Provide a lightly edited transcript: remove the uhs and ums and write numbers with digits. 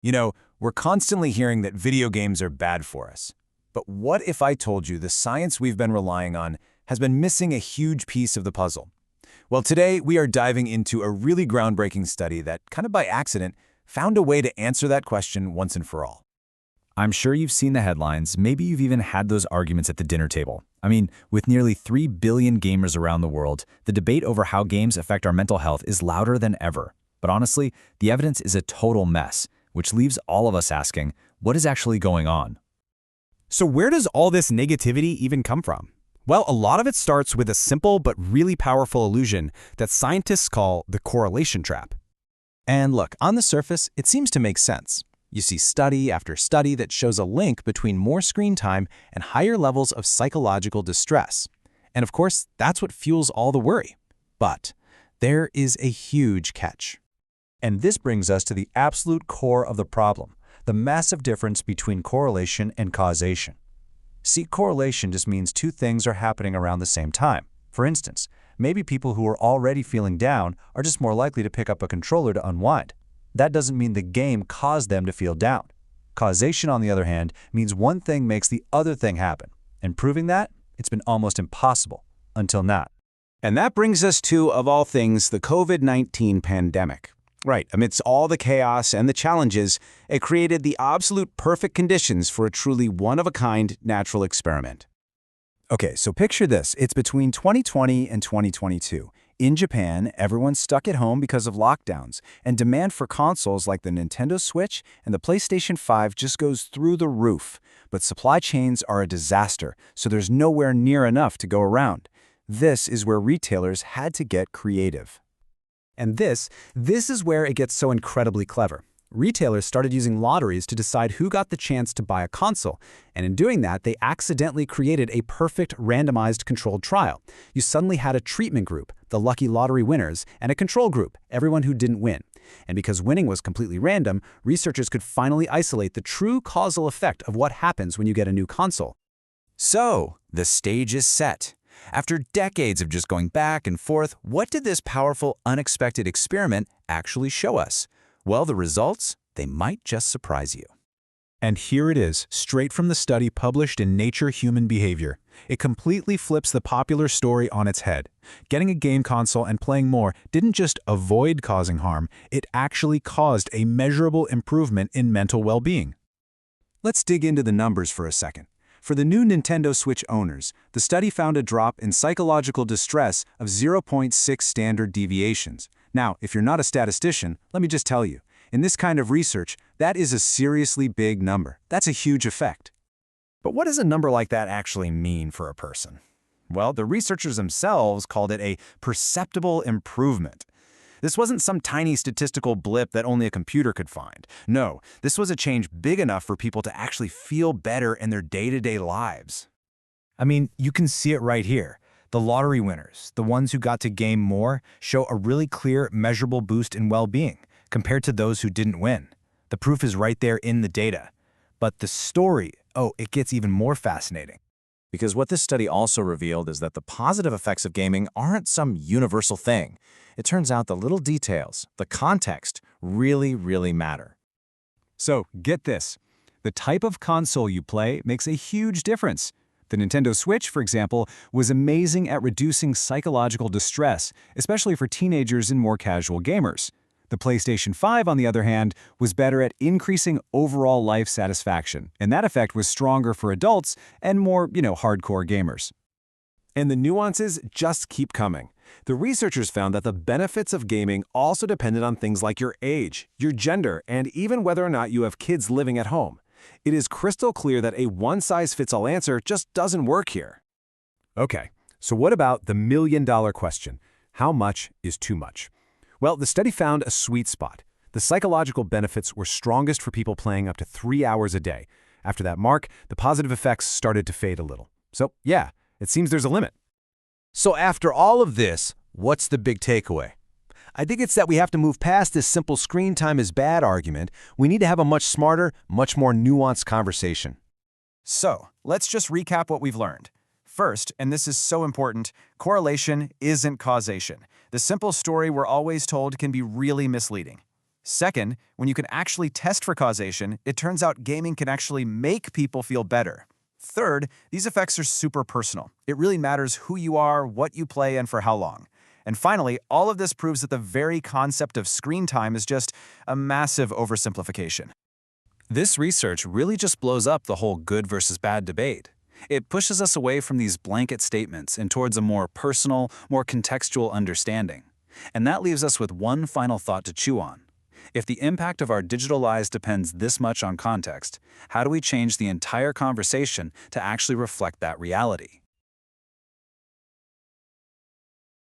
You know, we're constantly hearing that video games are bad for us. But what if I told you the science we've been relying on has been missing a huge piece of the puzzle? Well, today we are diving into a really groundbreaking study that, kind of by accident, found a way to answer that question once and for all. I'm sure you've seen the headlines. Maybe you've even had those arguments at the dinner table. I mean, with nearly 3 billion gamers around the world, the debate over how games affect our mental health is louder than ever. But honestly, the evidence is a total mess, which leaves all of us asking, what is actually going on? So where does all this negativity even come from? Well, a lot of it starts with a simple but really powerful illusion that scientists call the correlation trap. And look, on the surface, it seems to make sense. You see study after study that shows a link between more screen time and higher levels of psychological distress. And of course, that's what fuels all the worry. But there is a huge catch. And this brings us to the absolute core of the problem, the massive difference between correlation and causation. See, correlation just means two things are happening around the same time. For instance, maybe people who are already feeling down are just more likely to pick up a controller to unwind. That doesn't mean the game caused them to feel down. Causation, on the other hand, means one thing makes the other thing happen. And proving that, it's been almost impossible, until now. And that brings us to, of all things, the COVID-19 pandemic. Right, amidst all the chaos and the challenges, it created the absolute perfect conditions for a truly one-of-a-kind natural experiment. Okay, so picture this. It's between 2020 and 2022. In Japan, everyone's stuck at home because of lockdowns, and demand for consoles like the Nintendo Switch and the PlayStation 5 just goes through the roof. But supply chains are a disaster, so there's nowhere near enough to go around. This is where retailers had to get creative. And this is where it gets so incredibly clever. Retailers started using lotteries to decide who got the chance to buy a console, and in doing that, they accidentally created a perfect randomized controlled trial. You suddenly had a treatment group, the lucky lottery winners, and a control group, everyone who didn't win. And because winning was completely random, researchers could finally isolate the true causal effect of what happens when you get a new console. So, the stage is set. After decades of just going back and forth, what did this powerful, unexpected experiment actually show us? Well, the results, they might just surprise you. And here it is, straight from the study published in Nature Human Behavior. It completely flips the popular story on its head. Getting a game console and playing more didn't just avoid causing harm, it actually caused a measurable improvement in mental well-being. Let's dig into the numbers for a second. For the new Nintendo Switch owners, the study found a drop in psychological distress of 0.6 standard deviations. Now, if you're not a statistician, let me just tell you, in this kind of research, that is a seriously big number. That's a huge effect. But what does a number like that actually mean for a person? Well, the researchers themselves called it a perceptible improvement. This wasn't some tiny statistical blip that only a computer could find. No, this was a change big enough for people to actually feel better in their day-to-day lives. I mean, you can see it right here. The lottery winners, the ones who got to game more, show a really clear, measurable boost in well-being compared to those who didn't win. The proof is right there in the data. But the story, it gets even more fascinating. Because what this study also revealed is that the positive effects of gaming aren't some universal thing. It turns out the little details, the context, really, really matter. So, get this. The type of console you play makes a huge difference. The Nintendo Switch, for example, was amazing at reducing psychological distress, especially for teenagers and more casual gamers. The PlayStation 5, on the other hand, was better at increasing overall life satisfaction, and that effect was stronger for adults and more, hardcore gamers. And the nuances just keep coming. The researchers found that the benefits of gaming also depended on things like your age, your gender, and even whether or not you have kids living at home. It is crystal clear that a one-size-fits-all answer just doesn't work here. Okay, so what about the million-dollar question? How much is too much? Well, the study found a sweet spot. The psychological benefits were strongest for people playing up to 3 hours a day. After that mark, the positive effects started to fade a little. So, yeah, it seems there's a limit. So after all of this, what's the big takeaway? I think it's that we have to move past this simple screen time is bad argument. We need to have a much smarter, much more nuanced conversation. So, let's just recap what we've learned. First, and this is so important, correlation isn't causation. The simple story we're always told can be really misleading. Second, when you can actually test for causation, it turns out gaming can actually make people feel better. Third, these effects are super personal. It really matters who you are, what you play, and for how long. And finally, all of this proves that the very concept of screen time is just a massive oversimplification. This research really just blows up the whole good versus bad debate. It pushes us away from these blanket statements and towards a more personal, more contextual understanding. And that leaves us with one final thought to chew on. If the impact of our digital lives depends this much on context, how do we change the entire conversation to actually reflect that reality?